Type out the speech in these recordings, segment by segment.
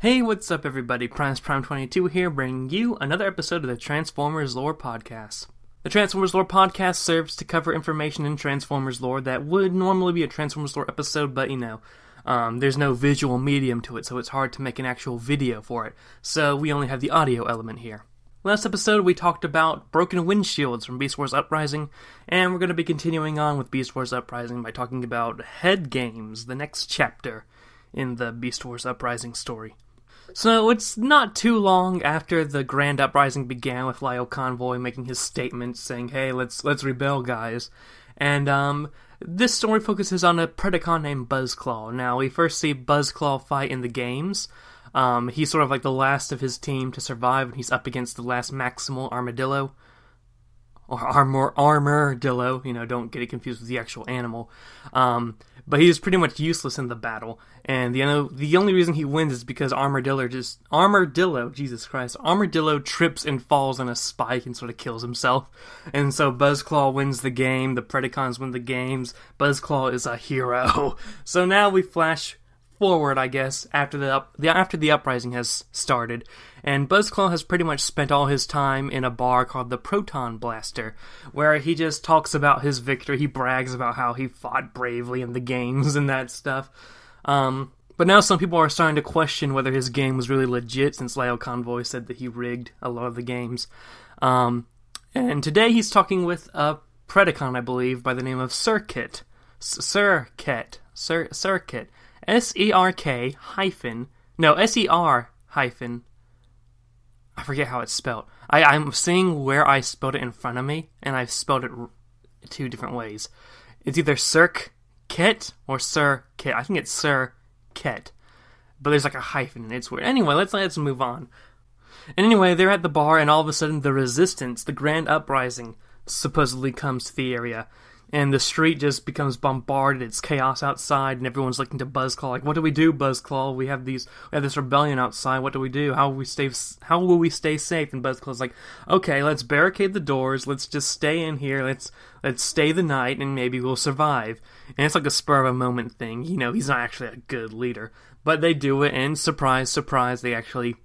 Hey, what's up everybody? Prime22 here, bringing you another episode of the Transformers Lore Podcast. The Transformers Lore Podcast serves to cover information in Transformers lore that would normally be a Transformers lore episode, but there's no visual medium to it, so it's hard to make an actual video for it. So we only have the audio element here. Last episode we talked about broken windshields from Beast Wars Uprising, and we're going to be continuing on with Beast Wars Uprising by talking about Head Games, the next chapter in the Beast Wars Uprising story. So it's not too long after the Grand Uprising began with Lyle Convoy making his statement saying, hey, let's rebel, guys. And this story focuses on a Predacon named Buzzclaw. Now, we first see Buzzclaw fight in the games. He's sort of like the last of his team to survive, and he's up against the last Maximal Armadillo. Or Armordillo, don't get it confused with the actual animal. But he's pretty much useless in the battle, and the only reason he wins is because Armadillo trips and falls on a spike and sort of kills himself, and so Buzzclaw wins the game, the Predacons win the games, Buzzclaw is a hero. So now we flash forward, I guess, after the Uprising has started, and Buzzclaw has pretty much spent all his time in a bar called the Proton Blaster, where he just talks about his victory. He brags about how he fought bravely in the games and that stuff. But now some people are starting to question whether his game was really legit, since Lyle Convoy said that he rigged a lot of the games. And today he's talking with a Predacon, I believe, by the name of Circuit. Circuit. S-E-R-K hyphen, no, S-E-R hyphen, I forget how it's spelled. I'm seeing where I spelled it in front of me, and I've spelled it two different ways. It's either Circuit or Circuit. I think it's Circuit, but there's like a hyphen, and it's weird. Anyway, let's move on. And anyway, they're at the bar, and all of a sudden the Resistance, the Grand Uprising, supposedly comes to the area. And the street just becomes bombarded, it's chaos outside, and everyone's looking to Buzzclaw, like, what do we do, Buzzclaw? We have this rebellion outside, what do we do? How will we stay safe? And Buzzclaw's like, okay, let's barricade the doors, let's just stay in here, let's stay the night, and maybe we'll survive. And it's like a spur-of-a-moment thing, he's not actually a good leader. But they do it, and surprise, surprise, they actually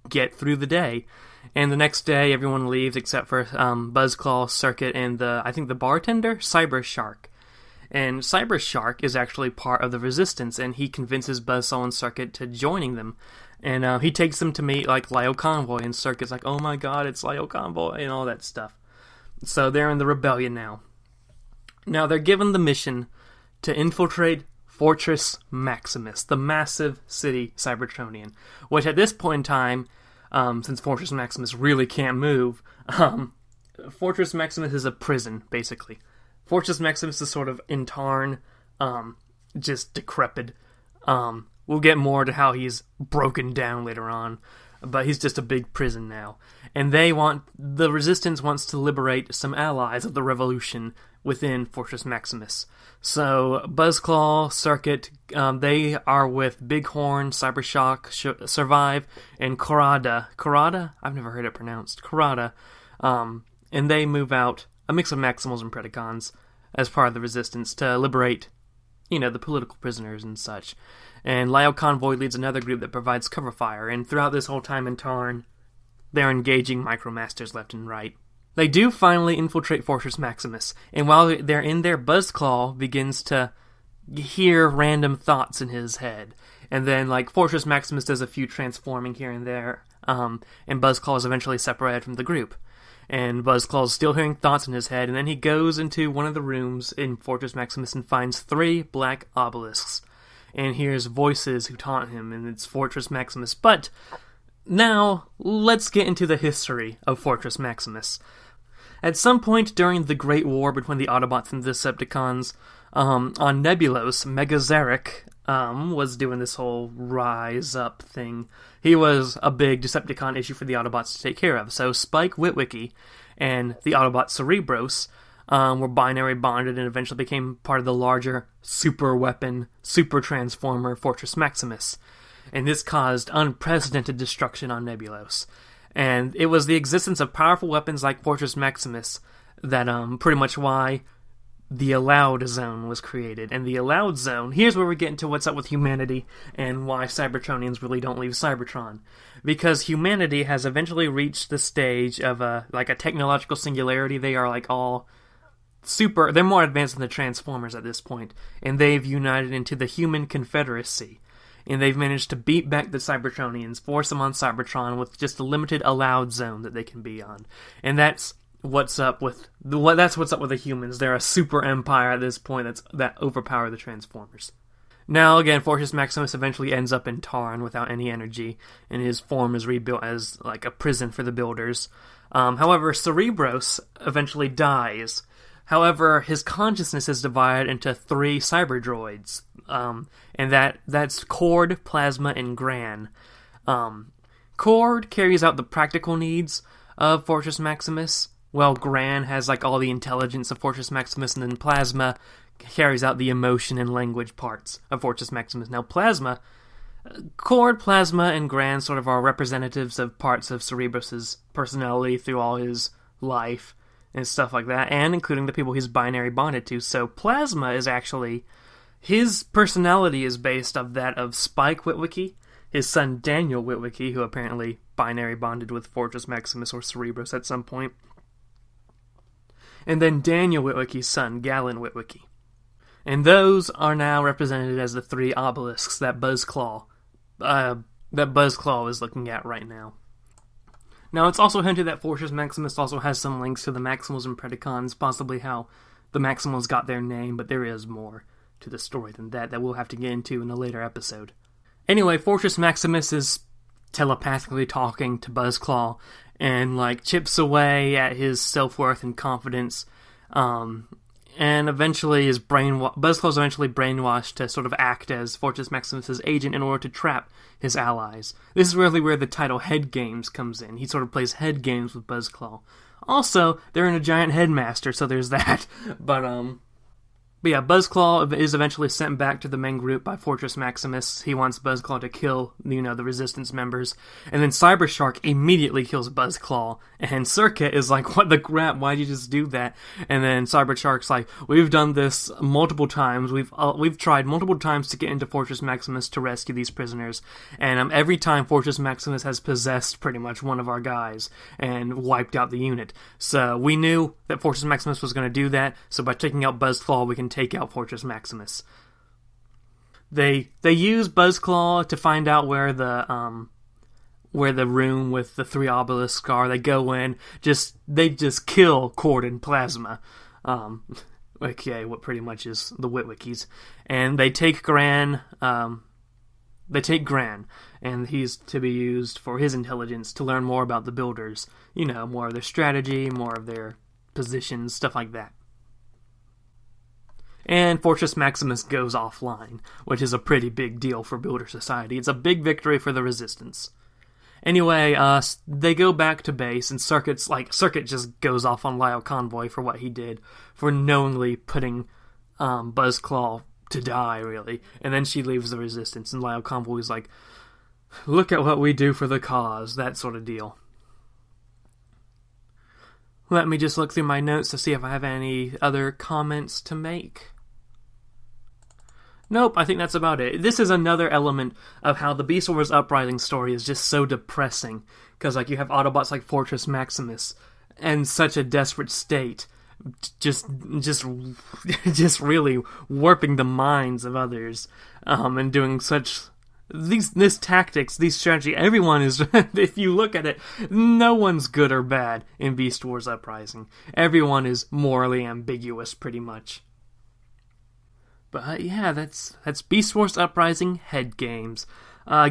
get through the day. And the next day, everyone leaves except for Buzzclaw, Circuit, and I think the bartender, Cyber Shark. And Cyber Shark is actually part of the Resistance, and he convinces Buzzsaw and Circuit to joining them. And he takes them to meet like Lyle Convoy, and Circuit's like, oh my god, it's Lyle Convoy, and all that stuff. So they're in the rebellion now. Now they're given the mission to infiltrate Fortress Maximus, the massive city Cybertronian, which at this point in time, since Fortress Maximus really can't move, Fortress Maximus is a prison, basically. Fortress Maximus is sort of in Tarn, just decrepit. We'll get more to how he's broken down later on, but he's just a big prison now. And the Resistance wants to liberate some allies of the Revolution within Fortress Maximus. So, Buzzclaw, Circuit, they are with Bighorn, Cybershock, Survive, and Kurada. Kurada? I've never heard it pronounced. Kurada. And they move out, a mix of Maximals and Predacons, as part of the Resistance to liberate, the political prisoners and such. And Lyle Convoy leads another group that provides cover fire, and throughout this whole time in Tarn, they're engaging Micromasters left and right. They do finally infiltrate Fortress Maximus, and while they're in there, Buzzclaw begins to hear random thoughts in his head. And then, Fortress Maximus does a few transforming here and there, and Buzzclaw is eventually separated from the group. And Buzzclaw's still hearing thoughts in his head, and then he goes into one of the rooms in Fortress Maximus and finds 3 black obelisks, and hears voices who taunt him, and it's Fortress Maximus. But now, let's get into the history of Fortress Maximus. At some point during the Great War between the Autobots and the Decepticons, on Nebulos, Megazarek was doing this whole rise up thing. He was a big Decepticon issue for the Autobots to take care of. So Spike Witwicky and the Autobot Cerebros were binary bonded and eventually became part of the larger super weapon, super transformer Fortress Maximus. And this caused unprecedented destruction on Nebulos. And it was the existence of powerful weapons like Fortress Maximus that pretty much why the Allowed Zone was created. And the Allowed Zone, here's where we get into what's up with humanity and why Cybertronians really don't leave Cybertron. Because humanity has eventually reached the stage of a technological singularity. They are like all super, they're more advanced than the Transformers at this point, and they've united into the Human Confederacy. And they've managed to beat back the Cybertronians, force them on Cybertron with just a limited allowed zone that they can be on. And that's what's up with the humans. They're a super empire at this point that overpower the Transformers. Now, again, Fortress Maximus eventually ends up in Tarn without any energy, and his form is rebuilt as like a prison for the builders. However, Cerebros eventually dies. However, his consciousness is divided into 3 cyber droids, and that's Cord, Plasma, and Gran. Cord carries out the practical needs of Fortress Maximus, while Gran has like all the intelligence of Fortress Maximus, and then Plasma carries out the emotion and language parts of Fortress Maximus. Now, Cord, Plasma, and Gran sort of are representatives of parts of Cerebros' personality through all his life and stuff like that, and including the people he's binary bonded to. So Plasma is actually, his personality is based off that of Spike Witwicky, his son Daniel Witwicky, who apparently binary bonded with Fortress Maximus or Cerebros at some point, and then Daniel Witwicky's son, Galen Witwicky. And those are now represented as the 3 obelisks that Buzzclaw is looking at right now. Now, it's also hinted that Fortress Maximus also has some links to the Maximals and Predacons, possibly how the Maximals got their name, but there is more to the story than that we'll have to get into in a later episode. Anyway, Fortress Maximus is telepathically talking to Buzzclaw and chips away at his self-worth and confidence, and eventually Buzzclaw's eventually brainwashed to sort of act as Fortress Maximus' agent in order to trap his allies. This is really where the title Head Games comes in. He sort of plays head games with Buzzclaw. Also, they're in a giant headmaster, so there's that. But yeah, Buzzclaw is eventually sent back to the main group by Fortress Maximus. He wants Buzzclaw to kill, the Resistance members. And then Cybershark immediately kills Buzzclaw. And Circuit is like, what the crap, why'd you just do that? And then Cybershark's like, we've done this multiple times. We've tried multiple times to get into Fortress Maximus to rescue these prisoners. And every time Fortress Maximus has possessed pretty much one of our guys and wiped out the unit. So we knew that Fortress Maximus was going to do that. So by taking out Buzzclaw, we can take out Fortress Maximus. They use Buzzclaw to find out where the room with the 3 obelisks are. They go in, they just kill Cord and Plasma. What pretty much is the Witwickies. And they take Gran, and he's to be used for his intelligence to learn more about the builders. More of their strategy, more of their positions, stuff like that. And Fortress Maximus goes offline, which is a pretty big deal for Builder Society. It's a big victory for the Resistance. Anyway, they go back to base, and Circuit just goes off on Lyle Convoy for what he did, for knowingly putting Buzzclaw to die, really. And then she leaves the Resistance, and Lyle Convoy's like, look at what we do for the cause, that sort of deal. Let me just look through my notes to see if I have any other comments to make. Nope, I think that's about it. This is another element of how the Beast Wars Uprising story is just so depressing. Because you have Autobots like Fortress Maximus in such a desperate state, just really warping the minds of others, and doing such this tactics, these strategy. Everyone is, if you look at it, no one's good or bad in Beast Wars Uprising. Everyone is morally ambiguous, pretty much. But yeah, that's Beast Wars Uprising Head Games. I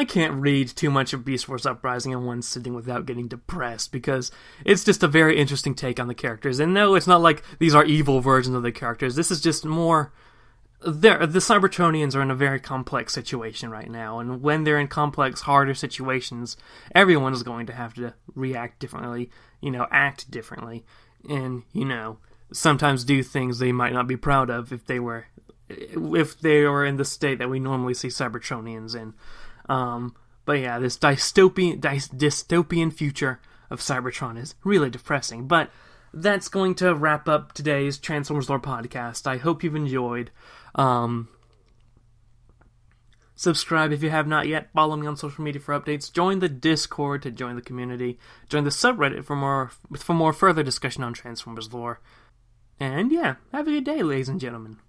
can't read too much of Beast Wars Uprising in one sitting without getting depressed, because it's just a very interesting take on the characters. And no, it's not like these are evil versions of the characters. This is just more... The Cybertronians are in a very complex situation right now, and when they're in complex, harder situations, everyone is going to have to react differently, act differently, and, sometimes do things they might not be proud of if they were in the state that we normally see Cybertronians in. But yeah, this dystopian future of Cybertron is really depressing. But that's going to wrap up today's Transformers Lore podcast. I hope you've enjoyed. Subscribe if you have not yet. Follow me on social media for updates. Join the Discord to join the community. Join the subreddit for more further discussion on Transformers lore. And yeah, have a good day, ladies and gentlemen.